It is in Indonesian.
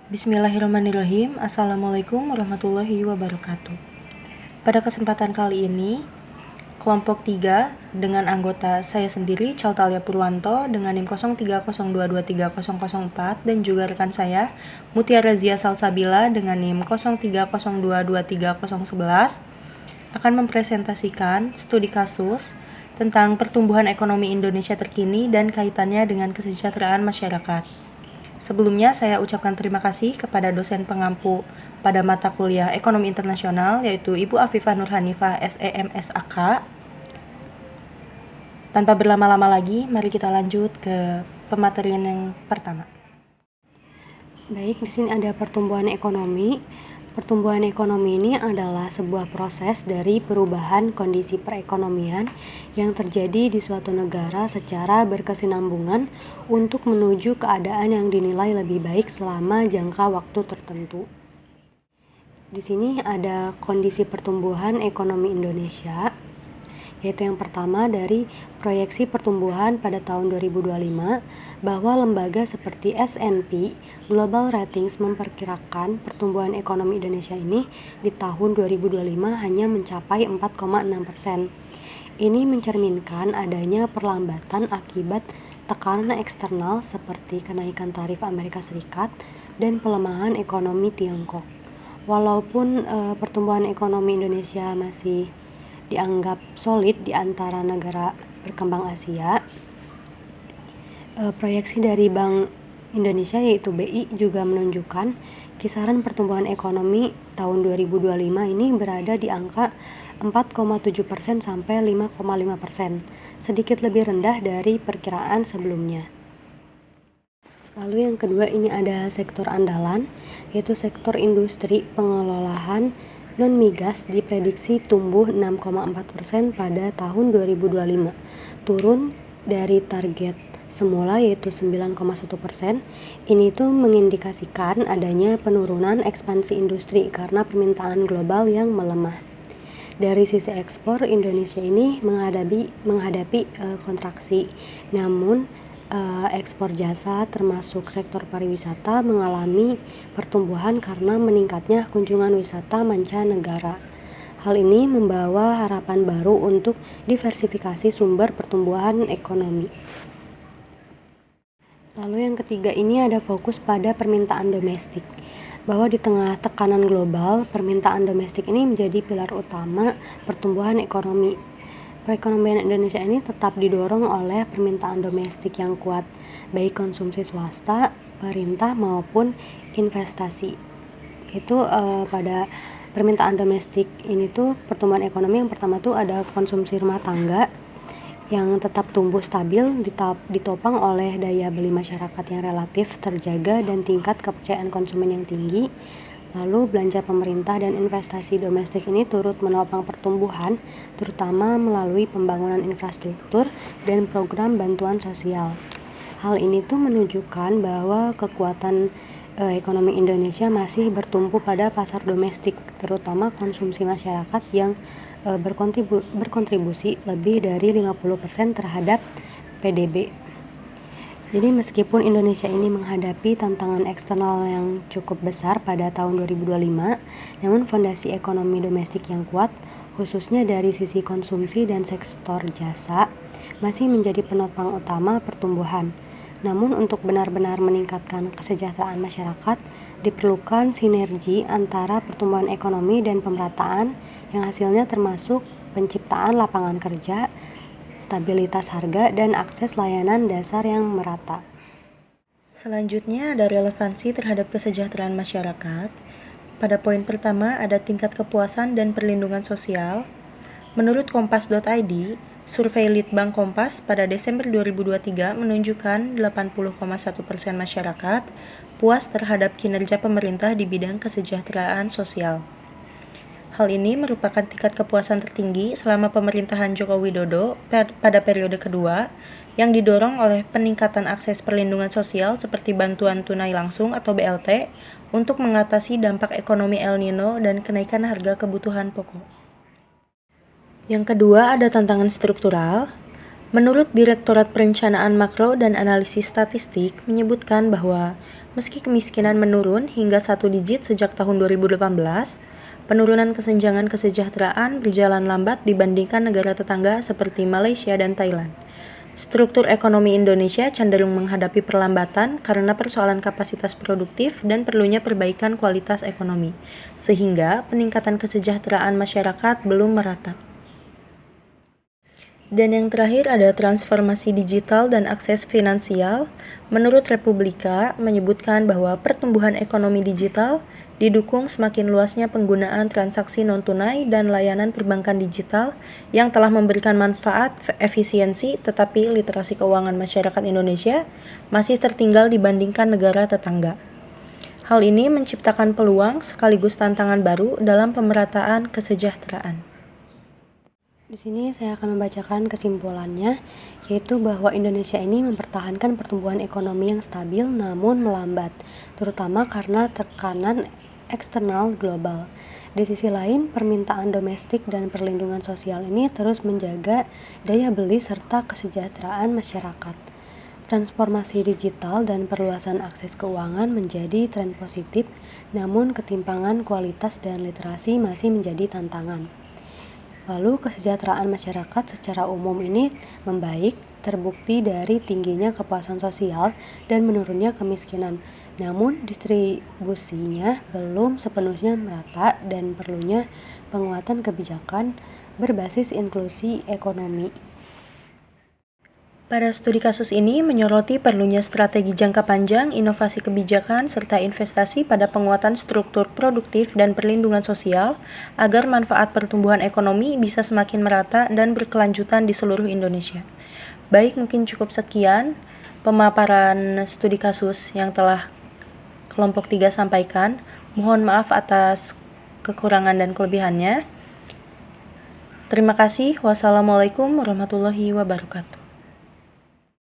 Bismillahirrahmanirrahim. Assalamualaikum warahmatullahi wabarakatuh. Pada kesempatan kali ini, kelompok 3 dengan anggota saya sendiri, Caltalia Purwanto dengan NIM 0302230004 dan juga rekan saya, Mutiara Zia Salsabila dengan NIM 0302230011 akan mempresentasikan studi kasus tentang pertumbuhan ekonomi Indonesia terkini dan kaitannya dengan kesejahteraan masyarakat. Sebelumnya saya ucapkan terima kasih kepada dosen pengampu pada mata kuliah Ekonomi Internasional yaitu Ibu Afifah Nur Hanifah SEMSAK. Tanpa berlama-lama lagi, mari kita lanjut ke pematerian yang pertama. Baik, di sini ada pertumbuhan ekonomi. Pertumbuhan ekonomi ini adalah sebuah proses dari perubahan kondisi perekonomian yang terjadi di suatu negara secara berkesinambungan untuk menuju keadaan yang dinilai lebih baik selama jangka waktu tertentu. Di sini ada kondisi pertumbuhan ekonomi Indonesia, yaitu yang pertama dari proyeksi pertumbuhan pada tahun 2025 bahwa lembaga seperti S&P Global Ratings memperkirakan pertumbuhan ekonomi Indonesia ini di tahun 2025 hanya mencapai 4,6%. Ini mencerminkan adanya perlambatan akibat tekanan eksternal seperti kenaikan tarif Amerika Serikat dan pelemahan ekonomi Tiongkok. Walaupun pertumbuhan ekonomi Indonesia masih dianggap solid di antara negara berkembang Asia, proyeksi dari Bank Indonesia yaitu BI juga menunjukkan kisaran pertumbuhan ekonomi tahun 2025 ini berada di angka 4,7% sampai 5,5%, sedikit lebih rendah dari perkiraan sebelumnya. Lalu yang kedua ini ada sektor andalan, yaitu sektor industri pengelolaan non-migas diprediksi tumbuh 6,4% pada tahun 2025, turun dari target semula yaitu 9,1%. Ini tuh mengindikasikan adanya penurunan ekspansi industri karena permintaan global yang melemah. Dari sisi ekspor, Indonesia ini menghadapi kontraksi, namun ekspor jasa termasuk sektor pariwisata mengalami pertumbuhan karena meningkatnya kunjungan wisata mancanegara. Hal ini membawa harapan baru untuk diversifikasi sumber pertumbuhan ekonomi. Lalu yang ketiga ini ada fokus pada permintaan domestik, bahwa di tengah tekanan global, permintaan domestik ini menjadi pilar utama pertumbuhan ekonomi. Perekonomian Indonesia ini tetap didorong oleh permintaan domestik yang kuat, baik konsumsi swasta, pemerintah maupun investasi. Itu pada permintaan domestik ini tuh pertumbuhan ekonomi yang pertama tuh ada konsumsi rumah tangga yang tetap tumbuh stabil ditopang oleh daya beli masyarakat yang relatif terjaga dan tingkat kepercayaan konsumen yang tinggi. Lalu belanja pemerintah dan investasi domestik ini turut menopang pertumbuhan, terutama melalui pembangunan infrastruktur dan program bantuan sosial. Hal ini tuh menunjukkan bahwa kekuatan ekonomi Indonesia masih bertumpu pada pasar domestik, terutama konsumsi masyarakat yang berkontribusi lebih dari 50% terhadap PDB. Jadi meskipun Indonesia ini menghadapi tantangan eksternal yang cukup besar pada tahun 2025, namun fondasi ekonomi domestik yang kuat, khususnya dari sisi konsumsi dan sektor jasa, masih menjadi penopang utama pertumbuhan. Namun untuk benar-benar meningkatkan kesejahteraan masyarakat, diperlukan sinergi antara pertumbuhan ekonomi dan pemerataan yang hasilnya termasuk penciptaan lapangan kerja, stabilitas harga, dan akses layanan dasar yang merata. Selanjutnya ada relevansi terhadap kesejahteraan masyarakat. Pada poin pertama ada tingkat kepuasan dan perlindungan sosial. Menurut kompas.id, survei Litbang Kompas pada Desember 2023 menunjukkan 80,1% masyarakat puas terhadap kinerja pemerintah di bidang kesejahteraan sosial. Hal ini merupakan tingkat kepuasan tertinggi selama pemerintahan Joko Widodo pada periode kedua, yang didorong oleh peningkatan akses perlindungan sosial seperti bantuan tunai langsung atau BLT untuk mengatasi dampak ekonomi El Nino dan kenaikan harga kebutuhan pokok. Yang kedua ada tantangan struktural. Menurut Direktorat Perencanaan Makro dan Analisis Statistik menyebutkan bahwa meski kemiskinan menurun hingga 1 digit sejak tahun 2018, penurunan kesenjangan kesejahteraan berjalan lambat dibandingkan negara tetangga seperti Malaysia dan Thailand. Struktur ekonomi Indonesia cenderung menghadapi perlambatan karena persoalan kapasitas produktif dan perlunya perbaikan kualitas ekonomi, sehingga peningkatan kesejahteraan masyarakat belum merata. Dan yang terakhir ada transformasi digital dan akses finansial. Menurut Republika menyebutkan bahwa pertumbuhan ekonomi digital didukung semakin luasnya penggunaan transaksi non-tunai dan layanan perbankan digital yang telah memberikan manfaat efisiensi, tetapi literasi keuangan masyarakat Indonesia masih tertinggal dibandingkan negara tetangga. Hal ini menciptakan peluang sekaligus tantangan baru dalam pemerataan kesejahteraan. Di sini saya akan membacakan kesimpulannya, yaitu bahwa Indonesia ini mempertahankan pertumbuhan ekonomi yang stabil namun melambat, terutama karena tekanan eksternal global. Di sisi lain, permintaan domestik dan perlindungan sosial ini terus menjaga daya beli serta kesejahteraan masyarakat. Transformasi digital dan perluasan akses keuangan menjadi tren positif, namun ketimpangan kualitas dan literasi masih menjadi tantangan. Lalu kesejahteraan masyarakat secara umum ini membaik, terbukti dari tingginya kepuasan sosial dan menurunnya kemiskinan. Namun distribusinya belum sepenuhnya merata dan perlunya penguatan kebijakan berbasis inklusi ekonomi. Pada studi kasus ini menyoroti perlunya strategi jangka panjang, inovasi kebijakan, serta investasi pada penguatan struktur produktif dan perlindungan sosial agar manfaat pertumbuhan ekonomi bisa semakin merata dan berkelanjutan di seluruh Indonesia. Baik, mungkin cukup sekian pemaparan studi kasus yang telah kelompok 3 sampaikan. Mohon maaf atas kekurangan dan kelebihannya. Terima kasih. Wassalamualaikum warahmatullahi wabarakatuh.